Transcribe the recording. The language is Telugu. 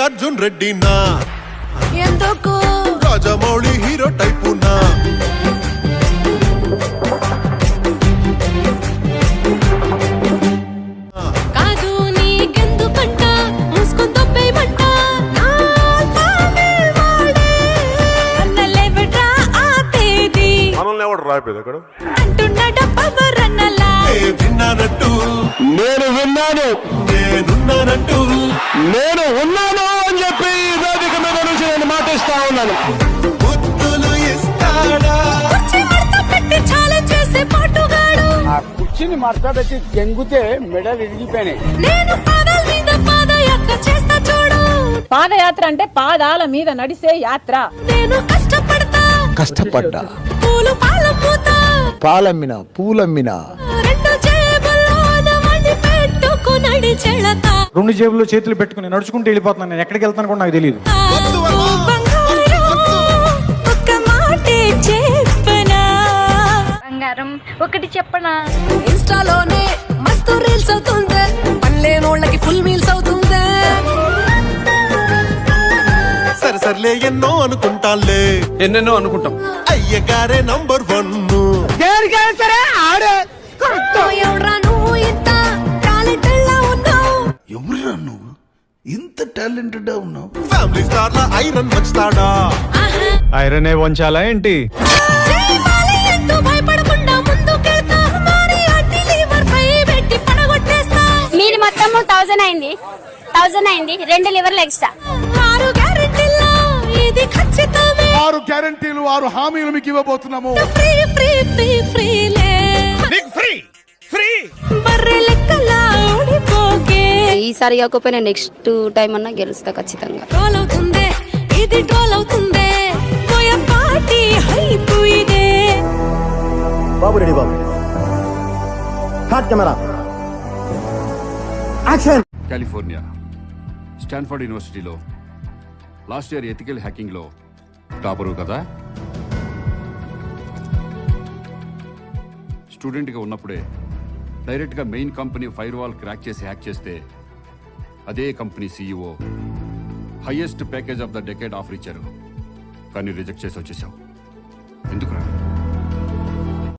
అర్జున్ రెడ్డి నా ఎందుకు రాజమౌళి హీరో టైపు నా కాదు నీకెందుకంట మూసుకొని తప్పేమంట అన్నలేవడ్రా ఆపేది మనల్ని ఎవడు రాయిపోయింది అక్కడ అంటున్నాడ పవర్ అన్నలా విన్నానట్టు నేను విన్నాను, నేనున్నానట్టు నేను ఉన్నాను అని చెప్పి వేదిక మీద నుంచి నేను మాటిస్తా ఉన్నాను. బుద్ధులు ఇస్తాడా కుర్చీ మడత పెట్టి ఛాలెంజ్ చేసే పాటుగాడు ఆ కుర్చీని మడతపెట్టి జంగుతే మెడలు ఇరిగిపోయినాయి. నేను పాదాల మీద పాదయాత్ర చేస్తా చూడు పాదయాత్ర అంటే పాదాల మీద నడిసే యాత్ర. నేను కష్టపడ్డా, పూలు పాలమ్ముతా పాలమ్మిన పూలమ్మిన రెండు జేబుల్లోన మణి పెట్టుకునడి చెడతా రెండు జేబుల్లో చేతులు పెట్టుకుని నడుచుకుంటూ వెళ్ళిపోతున్నాను. నేను ఎక్కడికి వెళ్తాను కూడా నాకు తెలియదు. ఒక్క మాటే చెప్పనా బంగారం ఒకటి చెప్పనా, ఇన్స్టాలోనే మస్తు రీల్స్ అవుతుంది, పనిలేనోళ్ళకి ఫుల్ మీల్స్ అవుతుంది. సరే సర్లే ఎన్నో అనుకుంటాలే, ఎన్నెన్నో అనుకుంటాం. అయ్యగారే నంబర్ 1 ఎవడ్రా నువ్వు ఇంత టాలెంటెడ్ లా ఉన్నావు, ఎవరురా నువ్వు ఇంత టాలెంటెడ్ ఉన్నావు? ఫ్యామిలీ స్టార్ లా ఐరన్ మంచుతాడా ఐరనే వంచాలా ఏంటి? జయమాలి అంటూ భయపడకుండా ముందుకెళ్తా, మరి అట్టి లివర్ పై పెట్టి పడగొట్టేస్తా. మీది మొత్తం 1000 అయింది, 2 లివర్లు ఎక్స్ట్రా. 6 గ్యారెంటీల్లో ఇది ఖచ్చితమే, 6 గ్యారెంటీలు 6 హామీలు మీకు ఇవ్వబోతున్నాము. ఫ్రీ ఫ్రీ ఫ్రీ ఫ్రీలే బర్రె లెక్కలా ఓడిపోకే. ఈసారి కాకపోయినా నెక్స్ట్ టైం అన్నా గెలుస్తా ఖచ్చితంగా. ట్రోల్ అవుతుందే ఇది ట్రోల్ అవుతుందే, పోయే పార్టీ హైపు ఇదే. బాబు రెడీ బాబు, hot camera action. California Stanford యూనివర్సిటీలో లాస్ట్ ఇయర్ ఎథికల్ హ్యాకింగ్లో టాపరు కదా. స్టూడెంట్గా ఉన్నప్పుడే డైరెక్ట్గా main company firewall crack చేసి హ్యాక్ చేస్తే అదే company CEO highest package of the decade offer ఇచ్చారు. కానీ రిజెక్ట్ చేసి వచ్చేసావు. ఎందుకురా?